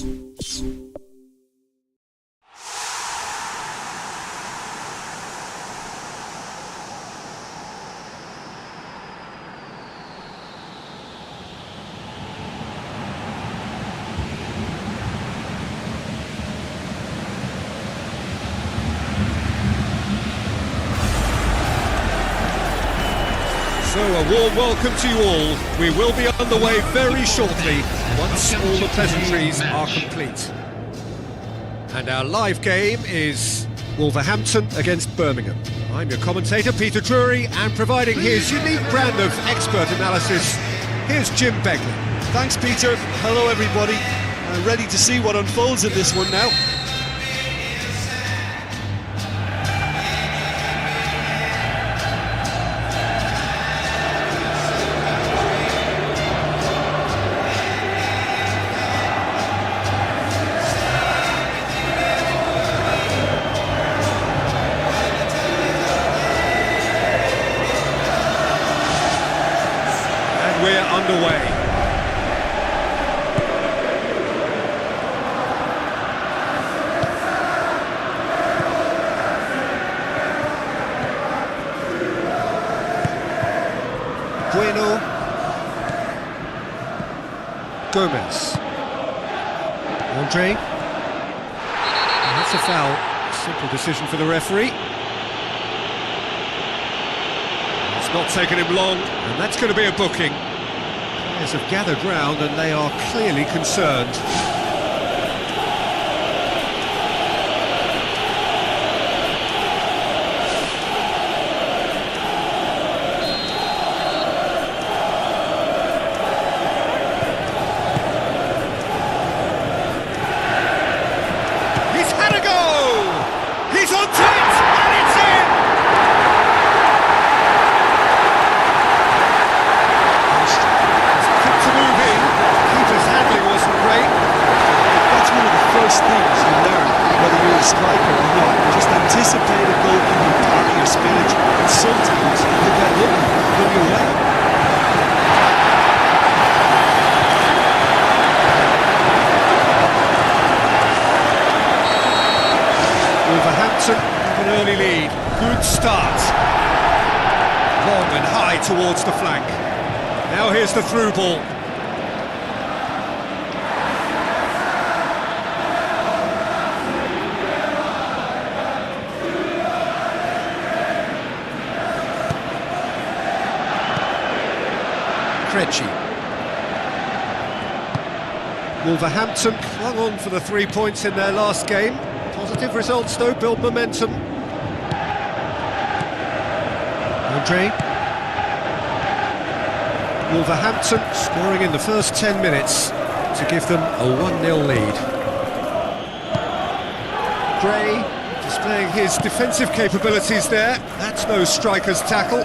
So a warm welcome to you all. We will be on the way very shortly, once all the pleasantries are complete. And our live game is Wolverhampton against Birmingham. I'm your commentator, Peter Drury, and providing his unique brand of expert analysis, here's Jim Begley. Thanks, Peter. Hello, everybody. Ready to see what unfolds in this one now. We're underway. Bueno. Gomez. Andre. And that's a foul. Simple decision for the referee. It's not taken him long, and that's going to be a booking. Players have gathered round and they are clearly concerned. He's had a go! He's on to it! And it's in! Things you learn, whether you're a striker or not, just anticipate a goal and you park your spinach, and sometimes you get lucky, come your way. Wolverhampton have an early lead. Good start. Long and high towards the flank. Now here's the through ball. Wolverhampton clung on for the 3 points in their last game. Positive results though, build momentum. Andre. Wolverhampton scoring in the first 10 minutes to give them a 1-0 lead. Gray displaying his defensive capabilities there. That's no striker's tackle.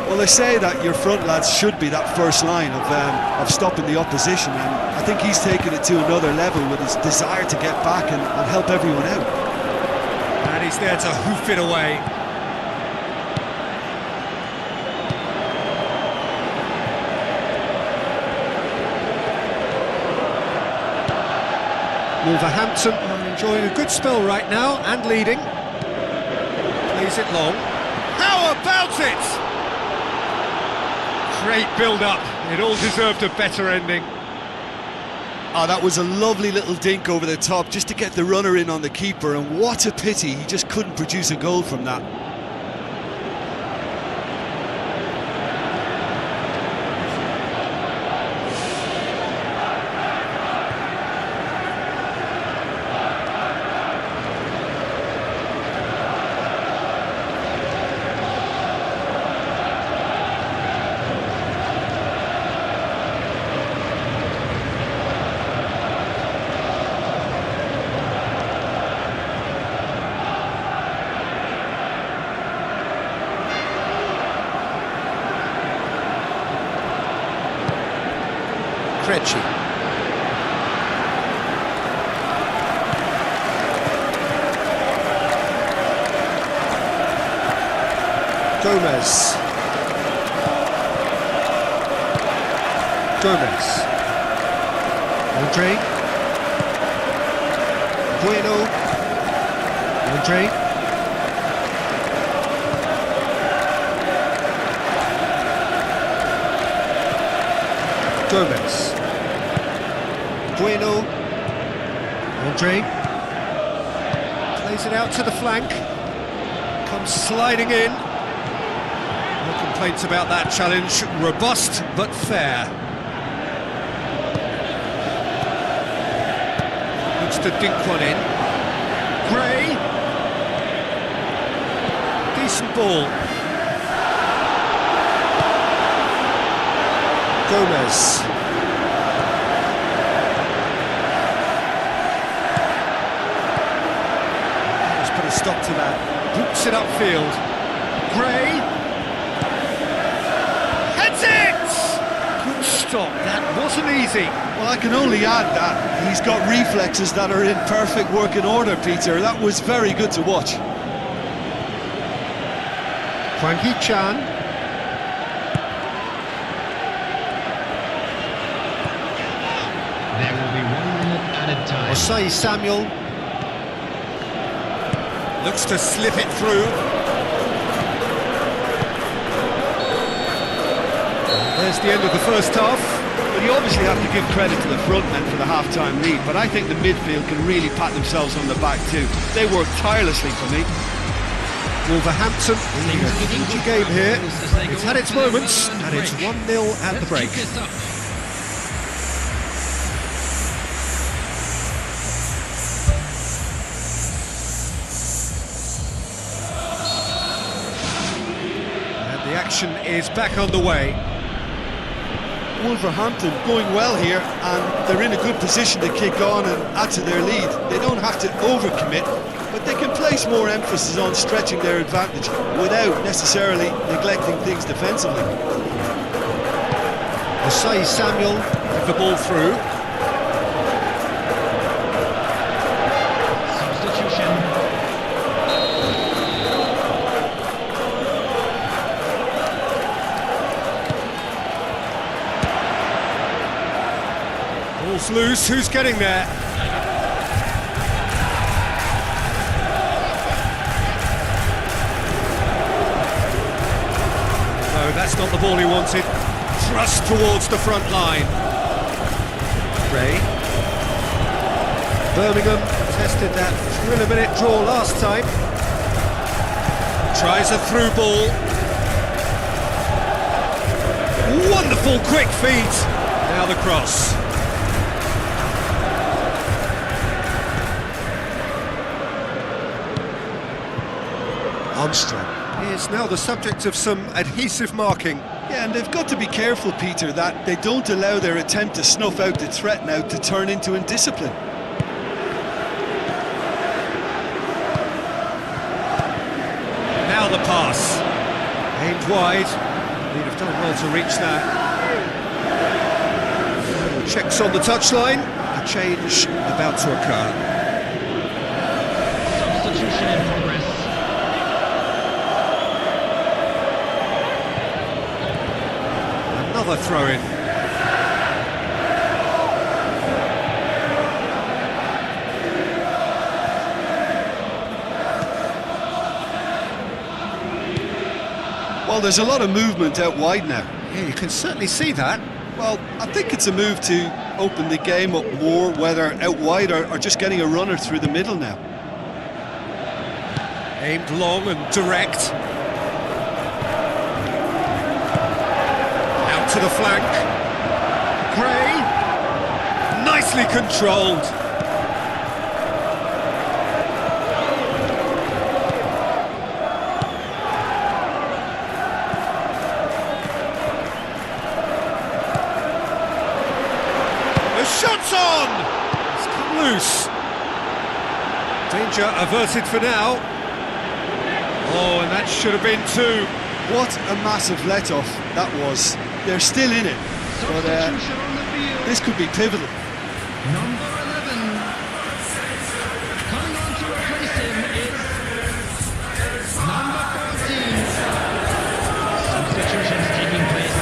Well, they say that your front lads should be that first line of stopping the opposition, and I think he's taken it to another level with his desire to get back and help everyone out. And he's there to hoof it away. Wolverhampton are enjoying a good spell right now and leading. Plays it long. How about it? Great build-up. It all deserved a better ending. Oh, that was a lovely little dink over the top just to get the runner in on the keeper, and what a pity he just couldn't produce a goal from that. Krejci. Gomez. Andre. Bueno. Andre. Gomez. Bueno. Andre. Plays it out to the flank. Comes sliding in. No complaints about that challenge. Robust but fair. Looks to dink one in. Gray. Decent ball. Gomez. Let's put a stop to that. Boots it upfield. Gray. Heads it! Good stop. That wasn't easy. Well, I can only add that he's got reflexes that are in perfect working order, Peter. That was very good to watch. Hwang Hee-chan. There will be 1 minute added time. Osei Samuel. Looks to slip it through. There's the end of the first half. Well, you obviously have to give credit to the front men for the half-time lead, but I think the midfield can really pat themselves on the back too. They work tirelessly for me. Wolverhampton in a huge game here. It's had its moments, and it's 1-0 at the break. And the action is back underway. Wolverhampton going well here, and they're in a good position to kick on and add to their lead. They don't have to overcommit, but they can place more emphasis on stretching their advantage without necessarily neglecting things defensively. Osei Samuel with the ball through. Substitution. Ball's loose, who's getting there? No, that's not the ball he wanted. Thrust towards the front line. Ray. Birmingham tested that thriller-minute draw last time. Tries a through ball. Wonderful quick feet. Now the cross. Armstrong is now the subject of some adhesive marking. Yeah, and they've got to be careful, Peter, that they don't allow their attempt to snuff out the threat now to turn into indiscipline. Now the pass. Aimed wide. He'd have done well to reach that. Checks on the touchline. A change about to occur. Substitution in progress. Another throw-in. Well, there's a lot of movement out wide now. Yeah, you can certainly see that. Well, I think it's a move to open the game up more, whether out wide or just getting a runner through the middle now. Aimed long and direct. Out to the flank. Gray. Nicely controlled. The shot's on! It's come loose. Danger averted for now. Oh, and that should have been two. What a massive let-off that was. They're still in it, but Substitution on the field. this could be pivotal. Number 11. Coming on to replace him is number 14. Substitutions taking place.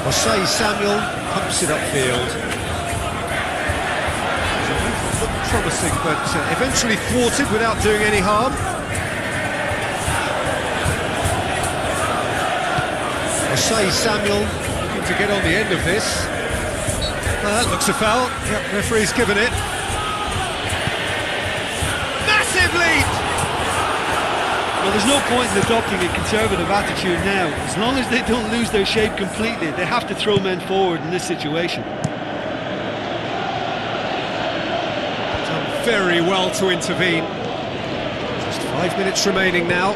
Osei Samuel pumps it upfield. promising, but eventually thwarted without doing any harm. Osei Samuel looking to get on the end of this. Well, that looks a foul. Yep, referee's given it. Massive lead! Well, there's no point in adopting a conservative attitude now. As long as they don't lose their shape completely, they have to throw men forward in this situation. Done very well to intervene. Just 5 minutes remaining now.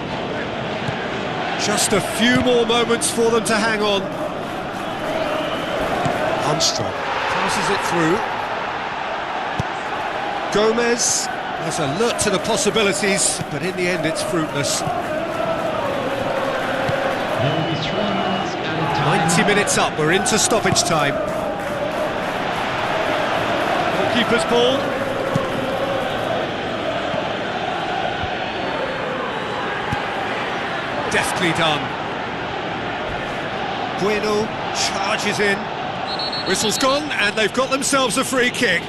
Just a few more moments for them to hang on. Armstrong passes it through. Gomez has alert to the possibilities, but in the end it's fruitless. There will be 3 minutes added time. 90 minutes up, we're into stoppage time. Keeper's ball. Deftly done. Bueno charges in. Whistle's gone, and they've got themselves a free kick.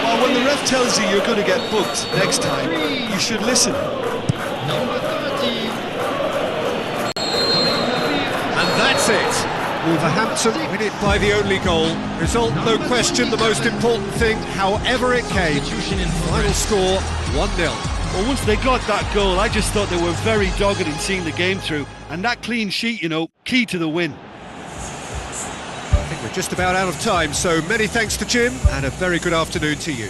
Well, when the ref tells you you're going to get booked next time, you should listen. Number 30. And that's it. Wolverhampton win it by the only goal. Result, no question, the most important thing, however it came. Final score, 1-0. Well, once they got that goal, I just thought they were very dogged in seeing the game through. And that clean sheet, you know, key to the win. I think we're just about out of time, so many thanks to Jim, and a very good afternoon to you.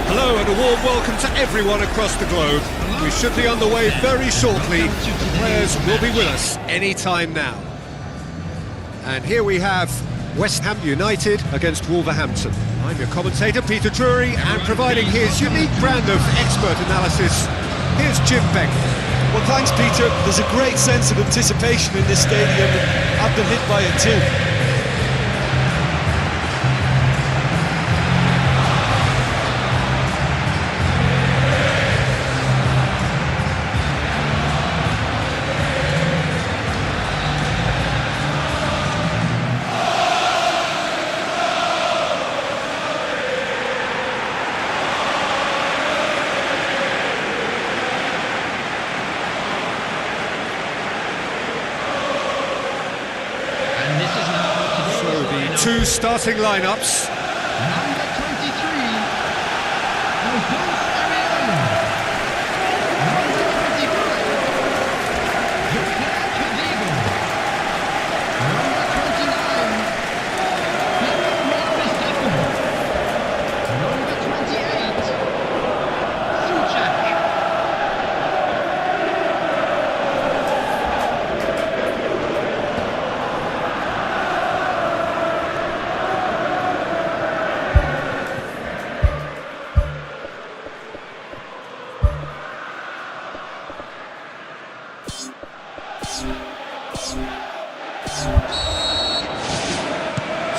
Hello and a warm welcome to everyone across the globe. We should be on the way very shortly. The players will be with us any time now. And here we have West Ham United against Wolverhampton. I'm your commentator, Peter Drury, and providing his unique brand of expert analysis, here's Jim Beck. Well, thanks, Peter. There's a great sense of anticipation in this stadium. I've been hit by it too. Two starting lineups. Number 23, Alphonse Ariel. Number 25, Leclerc Cadigo. Number 29, Pierre Verstappen. Number 28, Suchak.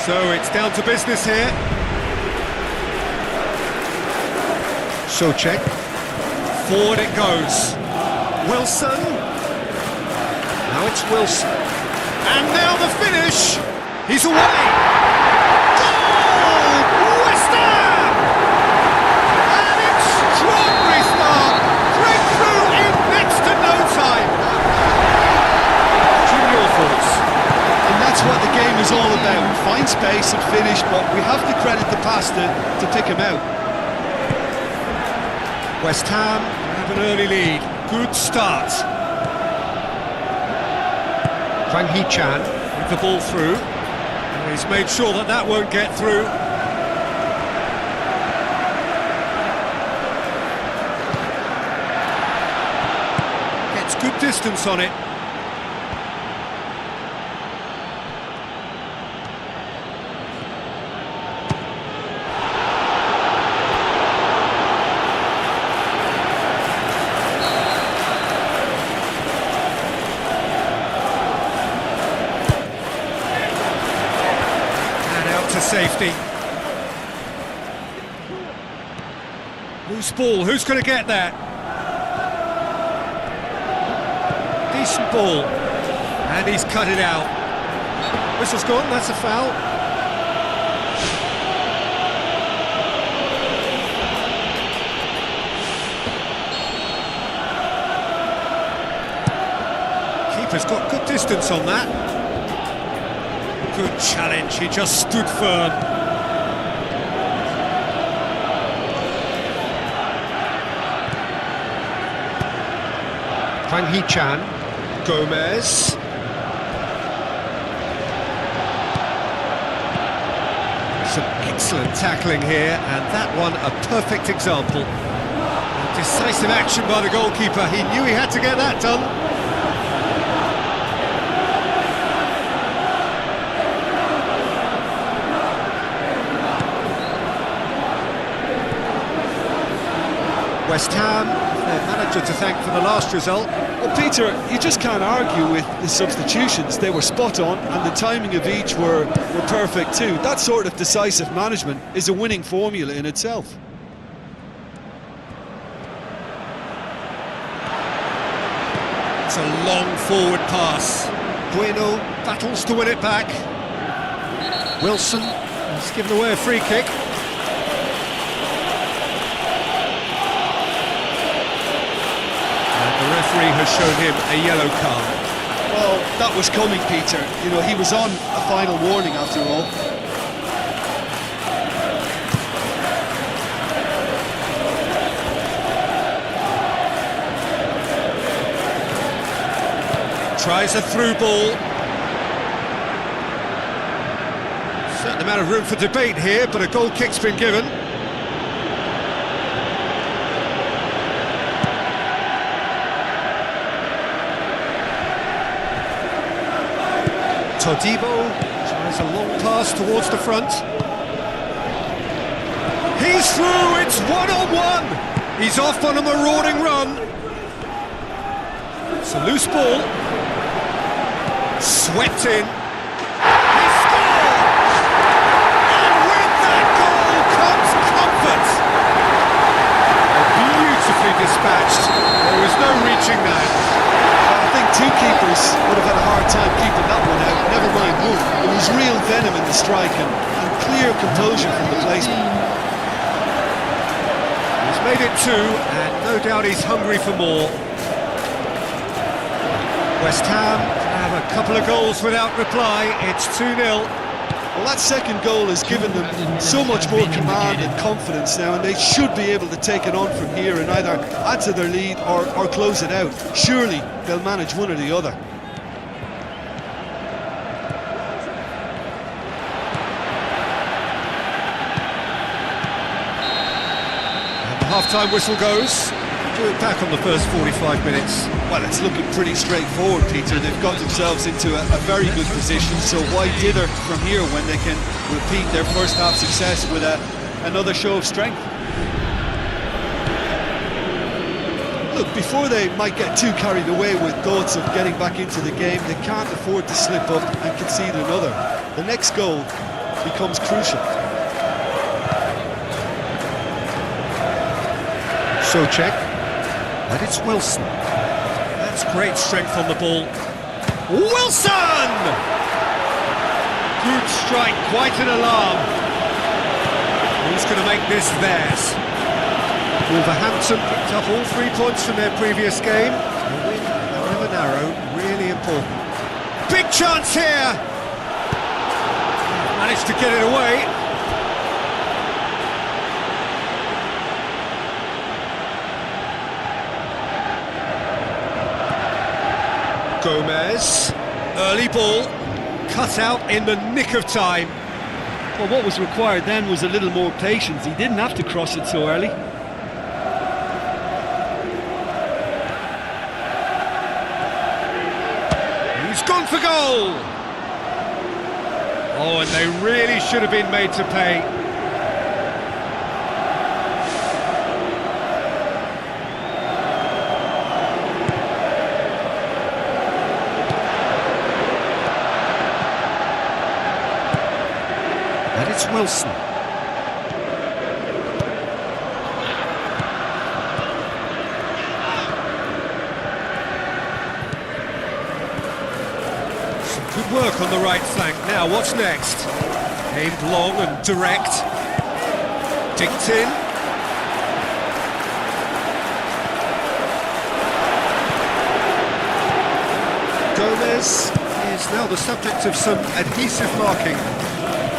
So it's down to business here. Suchak. Forward it goes. Wilson. Now it's Wilson. And now the finish. He's away. Goal! West Ham! An extraordinary start. Breakthrough in next to no time. Jim, your thoughts? And that's what the game is all about. Find space and finish, but we have to credit the pass to pick him out. West Ham have an early lead. Good start. Wang Hee-chan with the ball through. And he's made sure that that won't get through. Gets good distance on it. safety. Loose ball, who's going to get that? Decent ball. And he's cut it out. Whistle's gone, that's a foul. Keeper's got good distance on that. Good challenge, he just stood firm. Hwang Hee-chan, Gomez. Some excellent tackling here, and that one a perfect example. Decisive action by the goalkeeper, he knew he had to get that done. West Ham, their manager to thank for the last result. Well, Peter, you just can't argue with the substitutions. They were spot on, and the timing of each were perfect too. That sort of decisive management is a winning formula in itself. It's a long forward pass. Bueno battles to win it back. Wilson has given away a free kick. The referee has shown him a yellow card. Well, that was coming, Peter. You know, he was on a final warning after all. Tries a through ball. Certain amount of room for debate here, but a goal kick's been given. Todibo tries a long pass towards the front. He's through, it's one-on-one! He's off on a marauding run. It's a loose ball. Swept in. He scored! And with that goal comes comfort! Beautifully dispatched. There was no reaching that. I think two keepers would have had a hard time keeping that one out, never mind one. There was real venom in the strike and clear composure from the placement. He's made it two, and no doubt he's hungry for more. West Ham have a couple of goals without reply, it's 2-0. Well, that second goal has given them so much more command and confidence now, and they should be able to take it on from here and either add to their lead or close it out. Surely they'll manage one or the other. And the half-time whistle goes. Do it back on the first 45 minutes. Well, it's looking pretty straightforward, Peter. They've got themselves into a very good position, so why dither from here when they can repeat their first half success with another show of strength? Look, before they might get too carried away with thoughts of getting back into the game, they can't afford to slip up and concede another. The next goal becomes crucial. Souček. And it's Wilson. That's great strength on the ball. Wilson! Good strike, quite an alarm. Who's going to make this theirs? Wolverhampton picked up all 3 points from their previous game. A win, however narrow, really important. Big chance here! Managed to get it away. Gomez, early ball, cut out in the nick of time. Well, what was required then was a little more patience. He didn't have to cross it so early. He's gone for goal! Oh, and they really should have been made to pay. It's Wilson. Some good work on the right flank. Now, what's next? Aimed long and direct. Dinked in. Gomez is now the subject of some adhesive marking.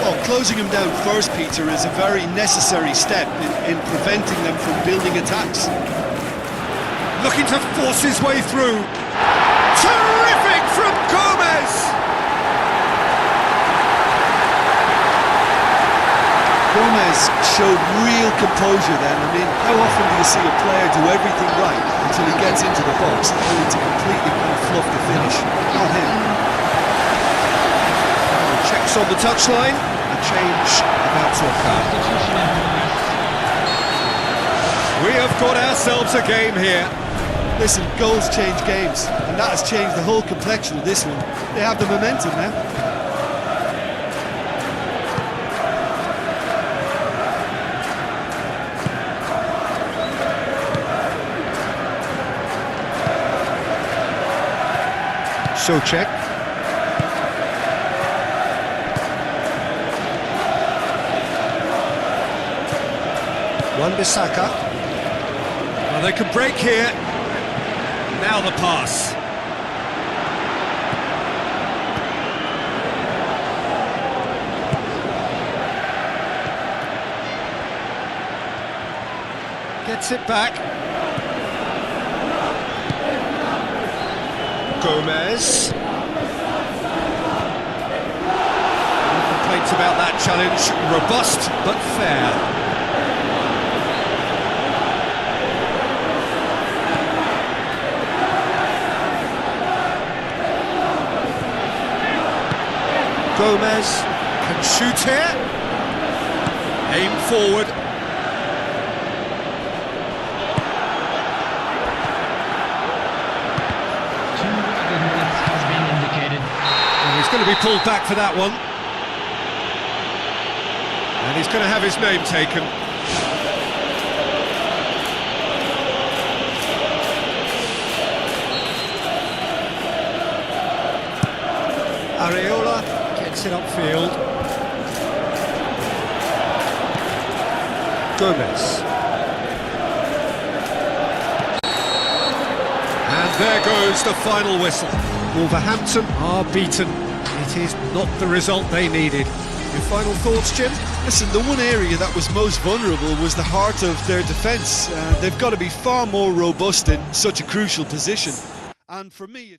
Well, closing him down first, Peter, is a very necessary step in preventing them from building attacks. Looking to force his way through. Terrific from Gomez! Gomez showed real composure then. I mean, how often do you see a player do everything right until he gets into the box, only to completely kind of fluff the finish? Not him. Checks on the touchline. A change about to occur. We have got ourselves a game here. Listen, goals change games, and that has changed the whole complexion of this one. They have the momentum now. Socek. Wan-Bissaka. Well, they can break here. Now the pass. Gets it back. Gomez. No complaints about that challenge. Robust but fair. Gomez can shoot here. Aim forward. He's going to be pulled back for that one. And he's going to have his name taken. Areola gets it upfield. Gomez. And there goes the final whistle. Wolverhampton are beaten. It is not the result they needed. Your final thoughts, Jim? Listen, the one area that was most vulnerable was the heart of their defence. They've got to be far more robust in such a crucial position. And for me...